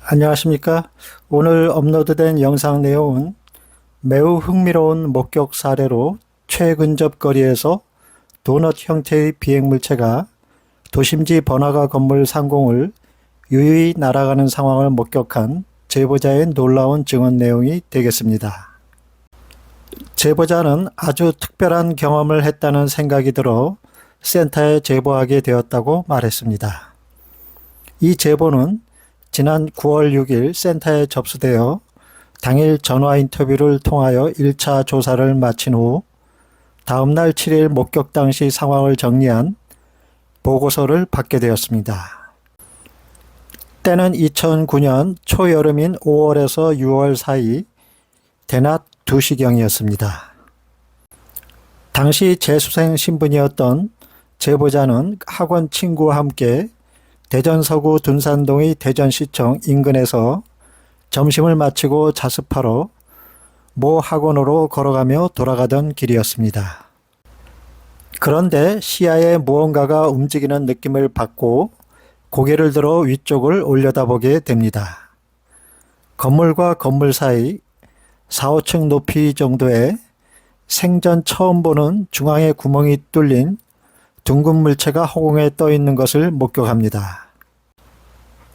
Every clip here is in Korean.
안녕하십니까? 오늘 업로드된 영상 내용은 매우 흥미로운 목격 사례로 최근접 거리에서 도넛 형태의 비행물체가 도심지 번화가 건물 상공을 유유히 날아가는 상황을 목격한 제보자의 놀라운 증언 내용이 되겠습니다. 제보자는 아주 특별한 경험을 했다는 생각이 들어 센터에 제보하게 되었다고 말했습니다. 이 제보는 지난 9월 6일 센터에 접수되어 당일 전화 인터뷰를 통하여 1차 조사를 마친 후 다음날 7일 목격 당시 상황을 정리한 보고서를 받게 되었습니다. 때는 2009년 초여름인 5월에서 6월 사이 대낮 2시경이었습니다. 당시 재수생 신분이었던 제보자는 학원 친구와 함께 대전 서구 둔산동의 대전시청 인근에서 점심을 마치고 자습하러 모 학원으로 걸어가며 돌아가던 길이었습니다. 그런데 시야에 무언가가 움직이는 느낌을 받고 고개를 들어 위쪽을 올려다보게 됩니다. 건물과 건물 사이 4, 5층 높이 정도의 생전 처음 보는 중앙에 구멍이 뚫린 둥근 물체가 허공에 떠 있는 것을 목격합니다.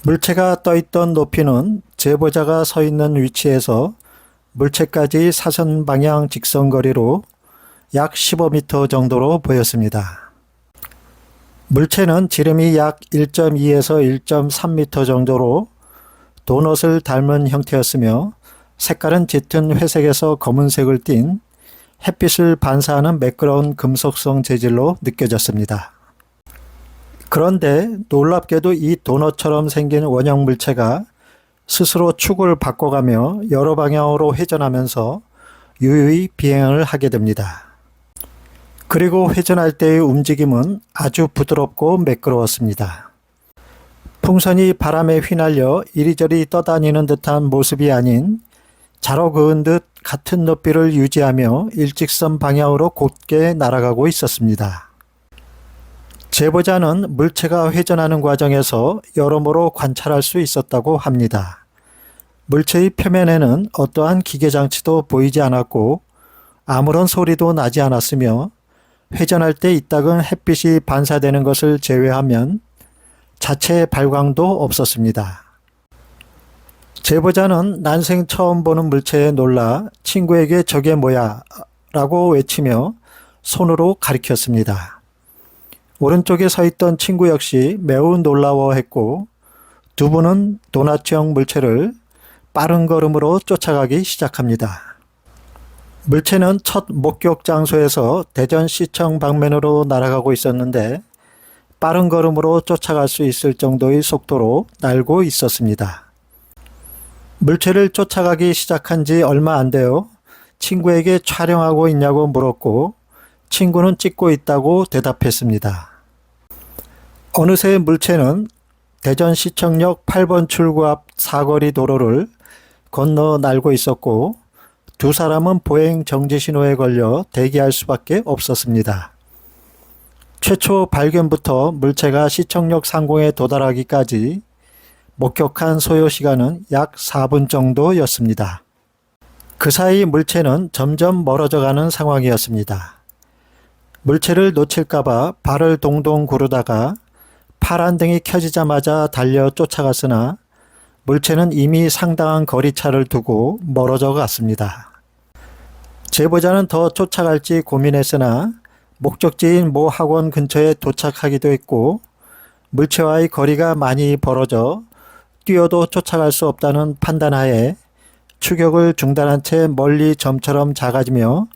물체가 떠 있던 높이는 제보자가 서 있는 위치에서 물체까지 사선 방향 직선거리로 약 15m 정도로 보였습니다. 물체는 지름이 약 1.2에서 1.3m 정도로 도넛을 닮은 형태였으며 색깔은 짙은 회색에서 검은색을 띤 햇빛을 반사하는 매끄러운 금속성 재질로 느껴졌습니다. 그런데 놀랍게도 이 도넛처럼 생긴 원형 물체가 스스로 축을 바꿔가며 여러 방향으로 회전하면서 유유히 비행을 하게 됩니다. 그리고 회전할 때의 움직임은 아주 부드럽고 매끄러웠습니다. 풍선이 바람에 휘날려 이리저리 떠다니는 듯한 모습이 아닌 자로 그은 듯 같은 높이를 유지하며 일직선 방향으로 곧게 날아가고 있었습니다. 제보자는 물체가 회전하는 과정에서 여러모로 관찰할 수 있었다고 합니다. 물체의 표면에는 어떠한 기계장치도 보이지 않았고 아무런 소리도 나지 않았으며 회전할 때 이따금 햇빛이 반사되는 것을 제외하면 자체의 발광도 없었습니다. 제보자는 난생 처음 보는 물체에 놀라 친구에게 저게 뭐야? 라고 외치며 손으로 가리켰습니다. 오른쪽에 서 있던 친구 역시 매우 놀라워했고 두 분은 도넛형 물체를 빠른 걸음으로 쫓아가기 시작합니다. 물체는 첫 목격 장소에서 대전시청 방면으로 날아가고 있었는데 빠른 걸음으로 쫓아갈 수 있을 정도의 속도로 날고 있었습니다. 물체를 쫓아가기 시작한 지 얼마 안 되어 친구에게 촬영하고 있냐고 물었고 친구는 찍고 있다고 대답했습니다. 어느새 물체는 대전시청역 8번 출구 앞 사거리 도로를 건너 날고 있었고 두 사람은 보행 정지 신호에 걸려 대기할 수밖에 없었습니다. 최초 발견부터 물체가 시청역 상공에 도달하기까지 목격한 소요 시간은 약 4분 정도였습니다. 그 사이 물체는 점점 멀어져 가는 상황이었습니다. 물체를 놓칠까봐 발을 동동 구르다가 파란 등이 켜지자마자 달려 쫓아갔으나 물체는 이미 상당한 거리차를 두고 멀어져 갔습니다. 제보자는 더 쫓아갈지 고민했으나 목적지인 모 학원 근처에 도착하기도 했고 물체와의 거리가 많이 벌어져 뛰어도 쫓아갈 수 없다는 판단하에 추격을 중단한 채 멀리 점처럼 작아지며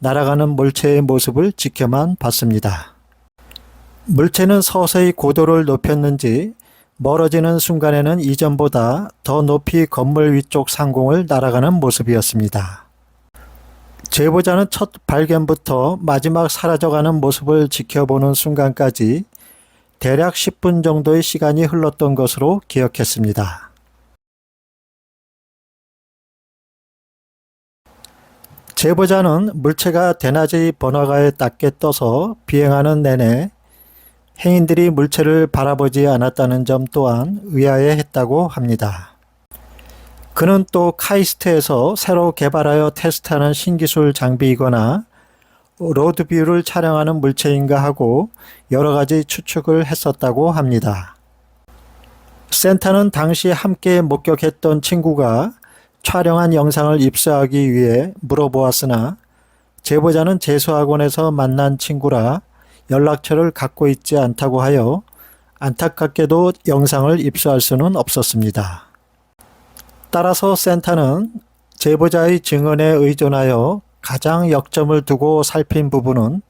날아가는 물체의 모습을 지켜만 봤습니다. 물체는 서서히 고도를 높였는지 멀어지는 순간에는 이전보다 더 높이 건물 위쪽 상공을 날아가는 모습이었습니다. 제보자는 첫 발견부터 마지막 사라져가는 모습을 지켜보는 순간까지 대략 10분 정도의 시간이 흘렀던 것으로 기억했습니다. 제보자는 물체가 대낮의 번화가에 낮게 떠서 비행하는 내내 행인들이 물체를 바라보지 않았다는 점 또한 의아해했다고 합니다. 그는 또 카이스트에서 새로 개발하여 테스트하는 신기술 장비이거나 로드뷰를 촬영하는 물체인가 하고 여러 가지 추측을 했었다고 합니다. 센타는 당시 함께 목격했던 친구가 촬영한 영상을 입수하기 위해 물어보았으나 제보자는 재수학원에서 만난 친구라 연락처를 갖고 있지 않다고 하여 안타깝게도 영상을 입수할 수는 없었습니다. 따라서 센타는 제보자의 증언에 의존하여 가장 역점을 두고 살핀 부분은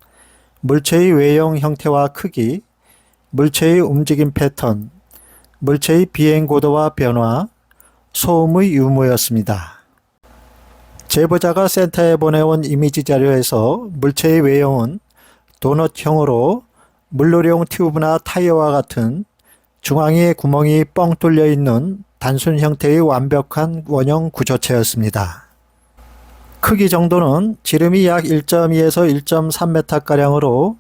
물체의 외형 형태와 크기, 물체의 움직임 패턴, 물체의 비행 고도와 변화, 소음의 유무였습니다. 제보자가 센터에 보내온 이미지 자료에서 물체의 외형은 도넛형으로 물놀이용 튜브나 타이어와 같은 중앙에 구멍이 뻥 뚫려 있는 단순 형태의 완벽한 원형 구조체였습니다. 크기 정도는 지름이 약 1.2에서 1.3m가량으로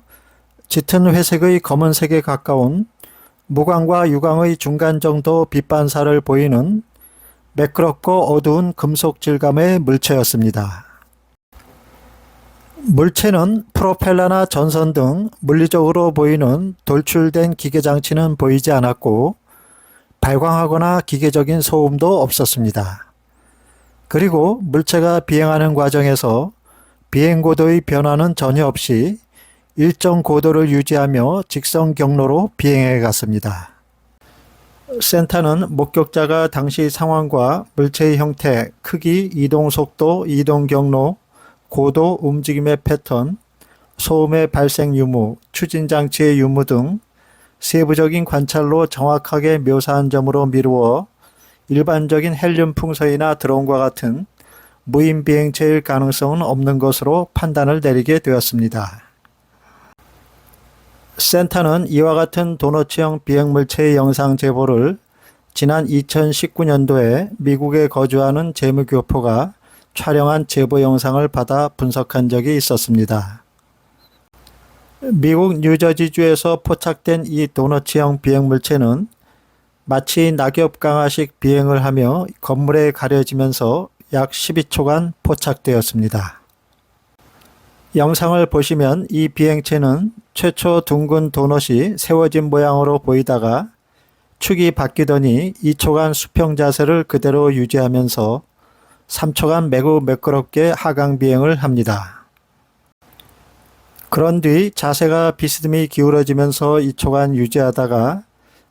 짙은 회색의 검은색에 가까운 무광과 유광의 중간 정도 빛 반사를 보이는 매끄럽고 어두운 금속 질감의 물체였습니다. 물체는 프로펠러나 전선 등 물리적으로 보이는 돌출된 기계장치는 보이지 않았고 발광하거나 기계적인 소음도 없었습니다. 그리고 물체가 비행하는 과정에서 비행고도의 변화는 전혀 없이 일정 고도를 유지하며 직선 경로로 비행해 갔습니다. 센타는 목격자가 당시 상황과 물체의 형태, 크기, 이동 속도, 이동 경로, 고도, 움직임의 패턴, 소음의 발생 유무, 추진 장치의 유무 등 세부적인 관찰로 정확하게 묘사한 점으로 미루어 일반적인 헬륨 풍선이나 드론과 같은 무인 비행체일 가능성은 없는 것으로 판단을 내리게 되었습니다. 센타는 이와 같은 도너츠형 비행물체의 영상 제보를 지난 2019년도에 미국에 거주하는 재무교포가 촬영한 제보 영상을 받아 분석한 적이 있었습니다. 미국 뉴저지주에서 포착된 이 도너츠형 비행물체는 마치 낙엽 강화식 비행을 하며 건물에 가려지면서 약 12초간 포착되었습니다. 영상을 보시면 이 비행체는 최초 둥근 도넛이 세워진 모양으로 보이다가 축이 바뀌더니 2초간 수평 자세를 그대로 유지하면서 3초간 매우 매끄럽게 하강 비행을 합니다. 그런 뒤 자세가 비스듬히 기울어지면서 2초간 유지하다가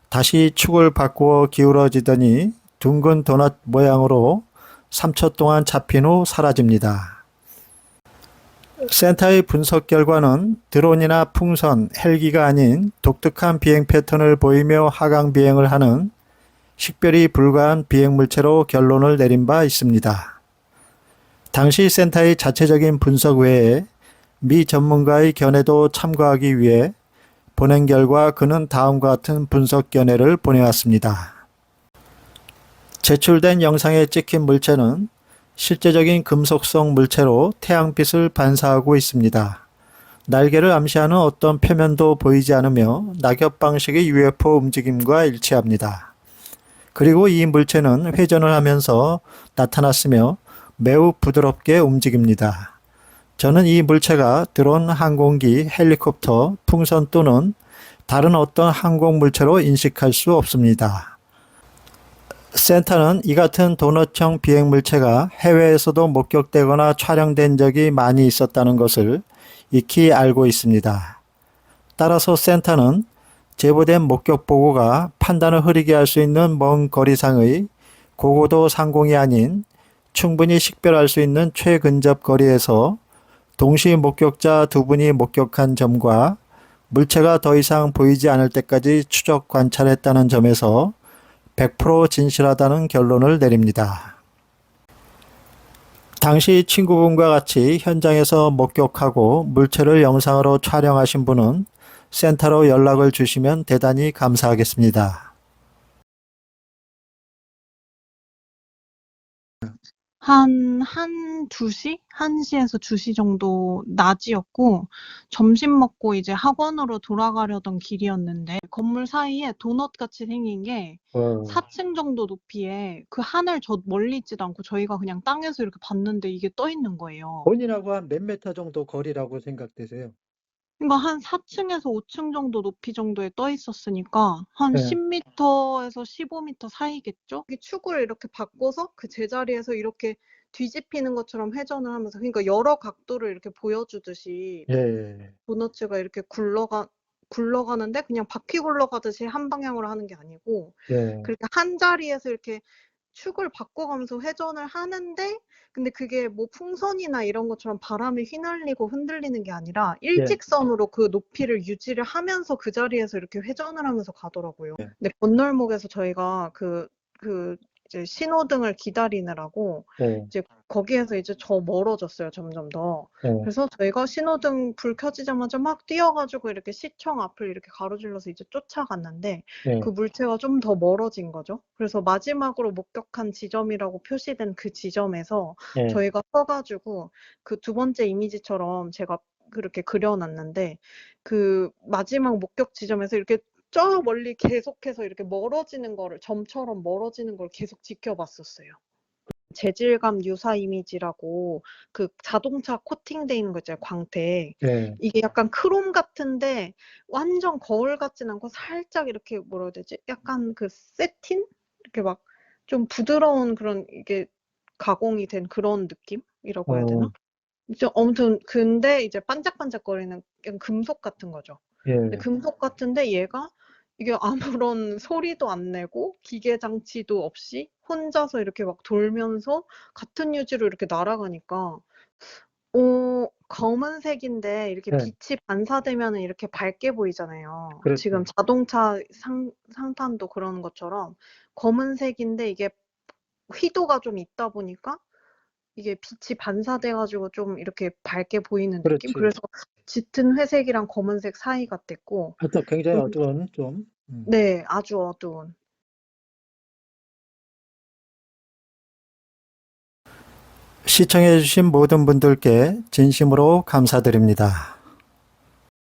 다시 축을 바꾸어 기울어지더니 둥근 도넛 모양으로 3초 동안 잡힌 후 사라집니다. 센터의 분석 결과는 드론이나 풍선, 헬기가 아닌 독특한 비행 패턴을 보이며 하강 비행을 하는 식별이 불가한 비행물체로 결론을 내린 바 있습니다. 당시 센터의 자체적인 분석 외에 미 전문가의 견해도 참고하기 위해 보낸 결과 그는 다음과 같은 분석 견해를 보내왔습니다. 제출된 영상에 찍힌 물체는 실제적인 금속성 물체로 태양빛을 반사하고 있습니다. 날개를 암시하는 어떤 표면도 보이지 않으며 낙엽 방식의 UFO 움직임과 일치합니다. 그리고 이 물체는 회전을 하면서 나타났으며 매우 부드럽게 움직입니다. 저는 이 물체가 드론, 항공기, 헬리콥터, 풍선 또는 다른 어떤 항공 물체로 인식할 수 없습니다. 센터는 이 같은 도넛형 비행 물체가 해외에서도 목격되거나 촬영된 적이 많이 있었다는 것을 익히 알고 있습니다. 따라서 센터는 제보된 목격 보고가 판단을 흐리게 할 수 있는 먼 거리상의 고고도 상공이 아닌 충분히 식별할 수 있는 최근접 거리에서 동시 목격자 두 분이 목격한 점과 물체가 더 이상 보이지 않을 때까지 추적 관찰했다는 점에서 100% 진실하다는 결론을 내립니다. 당시 친구분과 같이 현장에서 목격하고 물체를 영상으로 촬영하신 분은 센터로 연락을 주시면 대단히 감사하겠습니다. 한 2시? 1시에서 2시 정도 낮이었고, 점심 먹고 이제 학원으로 돌아가려던 길이었는데, 건물 사이에 도넛같이 생긴 게 어, 4층 정도 높이에 그 하늘 저 멀리 있지도 않고 저희가 그냥 땅에서 이렇게 봤는데 이게 떠 있는 거예요. 본인하고 한 몇 미터 정도 거리라고 생각되세요? 그러니까 한 4층에서 5층 정도 높이 정도에 떠 있었으니까 한 네, 10m에서 15m 사이겠죠? 이 축을 이렇게 바꿔서 그 제자리에서 이렇게 뒤집히는 것처럼 회전을 하면서 그러니까 여러 각도를 이렇게 보여주듯이 예, 도너츠가 이렇게 굴러가는데 그냥 바퀴 굴러가듯이 한 방향으로 하는 게 아니고 예, 그렇게 한 자리에서 이렇게 축을 바꿔가면서 회전을 하는데 근데 그게 뭐 풍선이나 이런 것처럼 바람에 휘날리고 흔들리는 게 아니라 예, 일직선으로 그 높이를 유지를 하면서 그 자리에서 이렇게 회전을 하면서 가더라고요. 예, 근데 건널목에서 저희가 그 이제 신호등을 기다리느라고 예, 이제 거기에서 이제 저 멀어졌어요, 점점 더. 예, 그래서 저희가 신호등 불 켜지자마자 막 뛰어가지고 이렇게 시청 앞을 이렇게 가로질러서 이제 쫓아갔는데 예, 그 물체가 좀 더 멀어진 거죠. 그래서 마지막으로 목격한 지점이라고 표시된 그 지점에서 예, 저희가 서가지고 그 두 번째 이미지처럼 제가 그렇게 그려놨는데 그 마지막 목격 지점에서 이렇게 저 멀리 계속해서 이렇게 멀어지는 거를 점처럼 멀어지는 걸 계속 지켜봤었어요. 재질감 유사 이미지라고 그 자동차 코팅돼 있는 거 있잖아요, 광택. 예, 이게 약간 크롬 같은데 완전 거울 같진 않고 살짝 이렇게 뭐라 해야 되지? 약간 그 세틴? 이렇게 막 좀 부드러운 그런 이게 가공이 된 그런 느낌이라고 해야 어, 되나? 이제 아무튼 근데 이제 반짝반짝거리는 그냥 금속 같은 거죠. 근데 예, 금속 같은데 얘가 이게 아무런 소리도 안 내고 기계 장치도 없이 혼자서 이렇게 막 돌면서 같은 유지로 이렇게 날아가니까 검은색인데 이렇게 예, 빛이 반사되면은 이렇게 밝게 보이잖아요. 지금 그렇죠. 자동차 상탄도 그런 것처럼 검은색인데 이게 희도가 좀 있다 보니까 이게 빛이 반사돼 가지고 좀 이렇게 밝게 보이는 느낌? 그렇지. 그래서 짙은 회색이랑 검은색 사이 같았고 하여튼 굉장히 좀 어두운 좀, 네, 아주 어두운. 시청해주신 모든 분들께 진심으로 감사드립니다.